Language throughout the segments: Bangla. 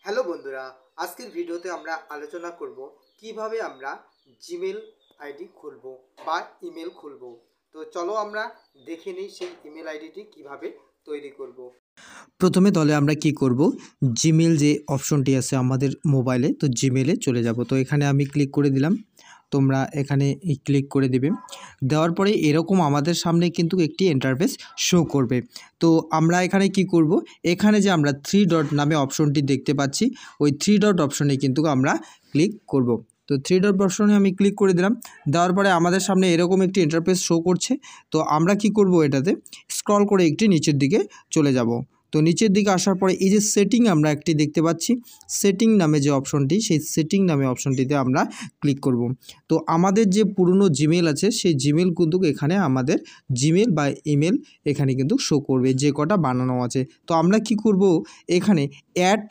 হ্যালো বন্ধুরা, আজকের ভিডিওতে আমরা আলোচনা করব কিভাবে আমরা জিমেল আইডি খুলব বা ইমেল খুলব। তো চলো আমরা দেখে নিই সেই ইমেল আইডিটি কিভাবে তৈরি করব। প্রথমে তাহলে আমরা কি করব, জিমেল যে অপশনটি আছে আমাদের মোবাইলে, তো জিমেলে চলে যাব। তো এখানে আমি ক্লিক করে দিলাম, তোমরা এখানে ক্লিক করে দেবে। দেওয়ার পরে এরকম আমাদের সামনে কিন্তু একটি ইন্টারফেস শো করবে। তো আমরা এখানে কি করব, এখানে যে আমরা থ্রি ডট নামে অপশনটি দেখতে পাচ্ছি, ওই থ্রি ডট অপশনে কিন্তু আমরা ক্লিক করব। তো থ্রি ডট অপশনে আমি ক্লিক করে দিলাম। দেওয়ার পরে আমাদের সামনে এরকম একটি ইন্টারফেস শো করছে। তো আমরা কি করব, এটাতে স্ক্রল করে একটি নিচের দিকে চলে যাব। তো নিচের দিকে আসার পরে এই যে সেটিং আমরা একটি দেখতে পাচ্ছি, সেটিং নামে যে অপশনটি, সেই সেটিং নামে অপশনটিতে আমরা ক্লিক করব। তো আমাদের যে পুরনো জিমেল আছে সেই জিমেল কিন্তু এখানে আমাদের জিমেল বা ইমেল এখানে কিন্তু শো করবে, যে কটা বানানো আছে। তো আমরা কি করব, এখানে অ্যাড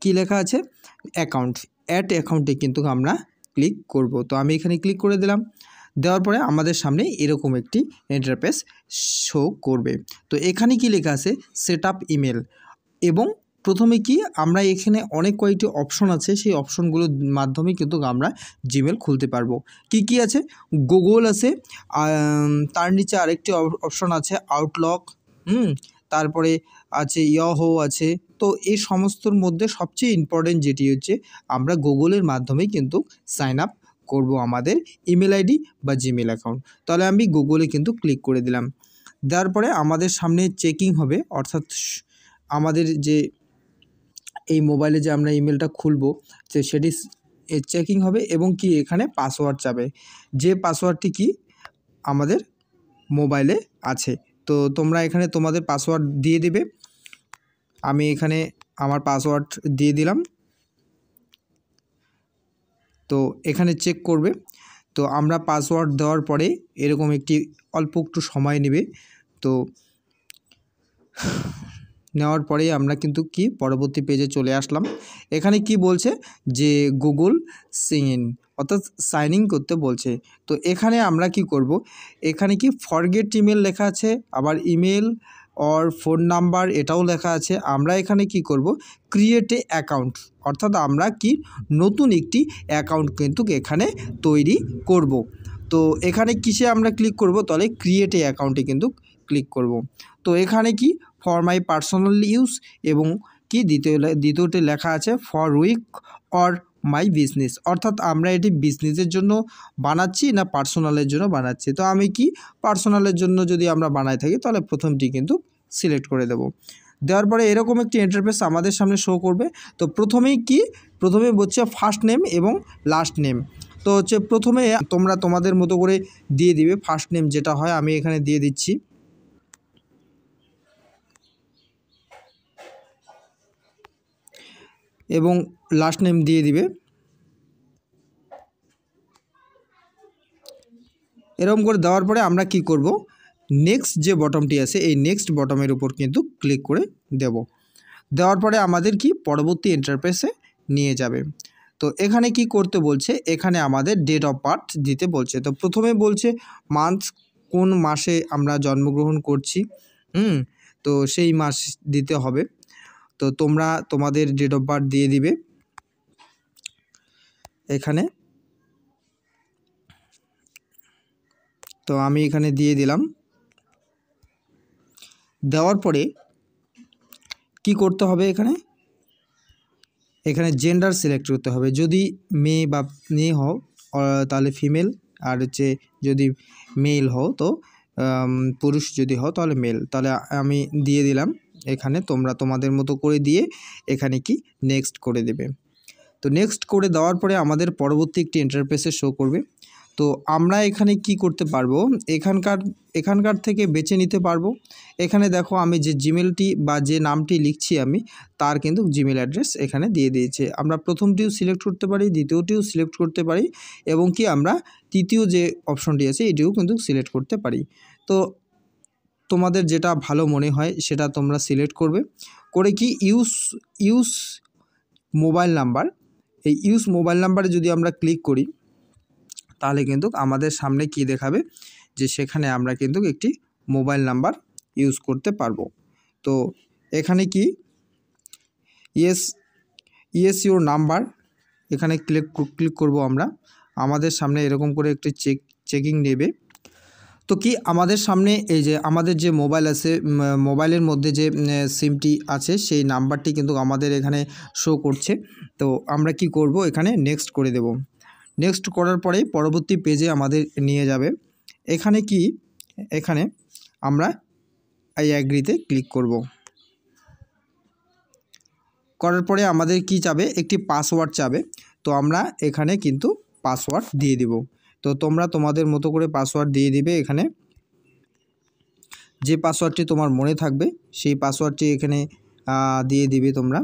কি লেখা আছে, অ্যাকাউন্ট, অ্যাড অ্যাকাউন্টে কিন্তু আমরা ক্লিক করব। তো আমি এখানে ক্লিক করে দিলাম। দেওয়ার পরে আমাদের সামনে এরকম একটি ইন্টারফেস শো করবে। তো এখানে কি লেখা আছে, সেট আপ ইমেল। এবং প্রথমে কি আমরা এখানে অনেক কয়েকটি অপশন আছে, সেই অপশনগুলোর মাধ্যমে কিন্তু আমরা জিমেল খুলতে পারবো। কি আছে, গুগল আছে, তার নিচে আরেকটি অপশন আছে আউটলক, তারপরে আছে ইয়াহো আছে। তো এই সমস্তর মধ্যে সবচেয়ে ইম্পর্টেন্ট যেটি হচ্ছে, আমরা গুগলের মাধ্যমে কিন্তু সাইন আপ করব আমাদের ইমেল আইডি বা জিমেল অ্যাকাউন্ট। তাহলে আমি গুগলে কিন্তু ক্লিক করে দিলাম। দেওয়ার পরে আমাদের সামনে চেকিং হবে, অর্থাৎ আমাদের যে এই মোবাইলে যে আমরা ইমেলটা খুলবো যে সেটি চেকিং হবে এবং কি এখানে পাসওয়ার্ড চাবে, যে পাসওয়ার্ডটি কি আমাদের মোবাইলে আছে। তো তোমরা এখানে তোমাদের পাসওয়ার্ড দিয়ে দেবে। আমি এখানে আমার পাসওয়ার্ড দিয়ে দিলাম। তো এখানে চেক করবে। তো আমরা পাসওয়ার্ড দেওয়ার পরে এরকম একটি অল্প একটু সময় নেবে। তো নেওয়ার পরেই আমরা কিন্তু কি পরবর্তী পেজে চলে আসলাম। এখানে কি বলছে যে গুগল সিন, অর্থাৎ সাইন ইন করতে বলছে। তো এখানে আমরা কি করব, এখানে কি ফরগেট ইমেল লেখা আছে, আবার ইমেল অর ফোন নাম্বার এটাও লেখা আছে। আমরা এখানে কি করব, ক্রিয়েট এ অ্যাকাউন্ট, অর্থাৎ আমরা কি নতুন একটি অ্যাকাউন্ট কিন্তু এখানে তৈরি করব। তো এখানে কিসে আমরা ক্লিক করব, তাহলে ক্রিয়েট এ অ্যাকাউন্টে কিন্তু ক্লিক করব। তো এখানে কি ফর মাই পার্সোনাল ইউজ এবং কি দ্বিতীয়তে লেখা আছে for week or my business, অর্থাৎ আমরা এটি বিজনেসের জন্য বানাচ্ছি না পার্সোনালের জন্য বানাচ্ছি। তো আমি কি পার্সোনালের জন্য যদি আমরা বানাই থাকি তাহলে প্রথমটি কিন্তু সিলেক্ট করে দেব। দেওয়ার পরে এরকম একটি ইন্টারফেস আমাদের সামনে শো করবে। তো প্রথমে হচ্ছে ফার্স্ট নেম এবং লাস্ট নেম। তো হচ্ছে প্রথমে তোমরা তোমাদের মতো করে দিয়ে দিবে, ফার্স্ট নেম যেটা হয় আমি এখানে দিয়ে দিচ্ছি। এবং লাস্ট নেম দিয়ে দিবে। এরকম করে দেওয়ার পরে আমরা কি করব, নেক্সট যে বটমটি আছে এই নেক্সট বটমের উপর কিন্তু ক্লিক করে দেব। দেওয়ার পরে আমাদের কি পরবর্তী ইন্টারফেসে নিয়ে যাবে। তো এখানে কি করতে বলছে, এখানে আমাদের ডেট অফ বার্থ দিতে বলছে। তো প্রথমে বলছে মান্থ, কোন মাসে আমরা জন্মগ্রহণ করছি, তো সেই মাস দিতে হবে। তো তোমরা তোমাদের ডেট অফ বার্থ দিয়ে দিবে এখানে। তো আমি এখানে দিয়ে দিলাম। দেওয়ার পরে কি করতে হবে, এখানে জেন্ডার সিলেক্ট করতে হবে। যদি মেয়ে হও তাহলে ফিমেল, আর হচ্ছে যদি মেল হও তো পুরুষ যদি হও তাহলে মেল। তাহলে আমি দিয়ে দিলাম এখানে, তোমরা তোমাদের মতো করে দিয়ে এখানে কি নেক্সট করে দেবে। তো নেক্সট করে দেওয়ার পরে আমাদের পরবর্তী একটি ইন্টারফেসে শো করবে। তো আমরা এখানে কি করতে পারবো, এখানকার থেকে বেছে নিতে পারবো। এখানে দেখো আমি যে জিমেলটি বা যে নামটি লিখছি আমি, তার কিন্তু জিমেল অ্যাড্রেস এখানে দিয়ে দিয়েছে। আমরা প্রথমটিও সিলেক্ট করতে পারি, দ্বিতীয়টিও সিলেক্ট করতে পারি, এবং কি আমরা তৃতীয় যে অপশনটি আছে এটিও কিন্তু সিলেক্ট করতে পারি। তো তোমাদের যেটা ভালো মনে হয় সেটা তোমরা সিলেক্ট করবে। করে কি ইউজ মোবাইল নাম্বার, এই ইউজ মোবাইল নাম্বারে যদি আমরা ক্লিক করি তাহলে কিন্তু আমাদের সামনে কি দেখাবে, যে সেখানে আমরা কিন্তু একটি মোবাইল নাম্বার ইউজ করতে পারবো। তো এখানে কি ইয়েস ইউর নাম্বার, এখানে ক্লিক করব আমরা। আমাদের সামনে এরকম করে একটি চেকিং নেবে। তো কি আমাদের সামনে এই যে আমাদের যে মোবাইল আছে, মোবাইলের মধ্যে যে সিমটি আছে সেই নাম্বারটি কিন্তু আমাদের এখানে শো করছে। তো আমরা কি করব, এখানে নেক্সট করে দেব। নেক্সট করার পরে পরবর্তী পেজে আমাদের নিয়ে যাবে। এখানে আমরা আই অ্যাগ্রিতে ক্লিক করব। করার পরে আমাদের কি চাবে, একটি পাসওয়ার্ড চাবে। তো আমরা এখানে কিন্তু পাসওয়ার্ড দিয়ে দিব। তো তোমরা তোমাদের মতো করে পাসওয়ার্ড দিয়ে দিবে। এখানে যে পাসওয়ার্ডটি তোমার মনে থাকবে সেই পাসওয়ার্ডটি এখানে দিয়ে দিবে তোমরা।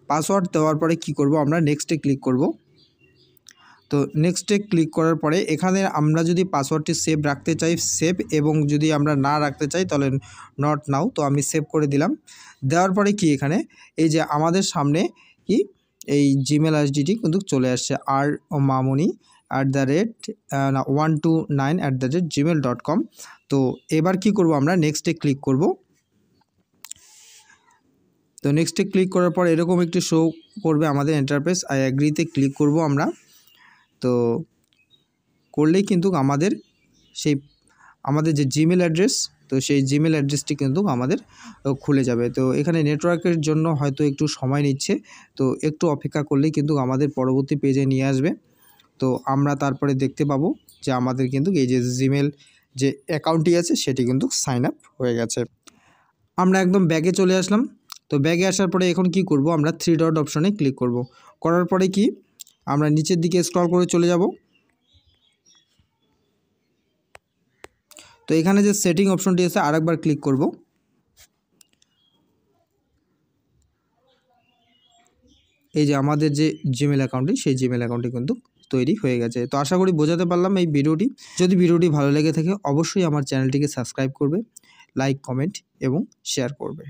পাসওয়ার্ড দেওয়ার পরে কি করব, আমরা নেক্সটে ক্লিক করব। তো নেক্সটে ক্লিক করার পরে এখানে আমরা যদি পাসওয়ার্ডটি সেভ রাখতে চাই সেভ, এবং যদি আমরা না রাখতে চাই তাহলে নট নাও। তো আমি সেভ করে দিলাম। দেওয়ার পরে কি এখানে এই যে আমাদের সামনে কি এই জিমেল আইডিটি কিন্তু চলে আসছে, rmamoni@129@gmail.com। তো এবার কি করব, আমরা নেক্সটে ক্লিক করব। তো নেক্সটে ক্লিক করার পর এরকম একটি শো করবে আমাদের ইন্টারফেস। আই অ্যাগ্রিতে ক্লিক করব আমরা। তো করলেই কিন্তু আমাদের যে জিমেল অ্যাড্রেস, তো সেই জিমেল অ্যাড্রেসটি কিন্তু আমাদের খুলে যাবে। তো এখানে নেটওয়ার্কের জন্য হয়তো একটু সময় নিচ্ছে, তো একটু অপেক্ষা করলেই কিন্তু আমাদের পরবর্তী পেজে নিয়ে আসবে। তো আমরা তারপরে দেখতে পাবো যে আমাদের কিন্তু এই যে জিমেল যে অ্যাকাউন্টটি আছে সেটি কিন্তু সাইন আপ হয়ে গেছে। আমরা একদম ব্যাগে চলে আসলাম। তো ব্যাগে আসার পরে এখন কি করব, আমরা 3 ডট অপশনে ক্লিক করব। করার পরে কি আমরা নিচের দিকে স্ক্রল করে চলে যাব। তো এখানে যে সেটিং অপশনটি আছে আরেকবার ক্লিক করব। এই যে আমাদের যে জিমেল অ্যাকাউন্টটি সেই জিমেল অ্যাকাউন্টটি কিন্তু তৈরি হয়ে গেছে। তো আশা করি বোঝাতে পারলাম এই ভিডিওটি। যদি ভিডিওটি ভালো লেগে থাকে অবশ্যই আমার চ্যানেলটিকে সাবস্ক্রাইব করবে, লাইক, কমেন্ট এবং শেয়ার করবে।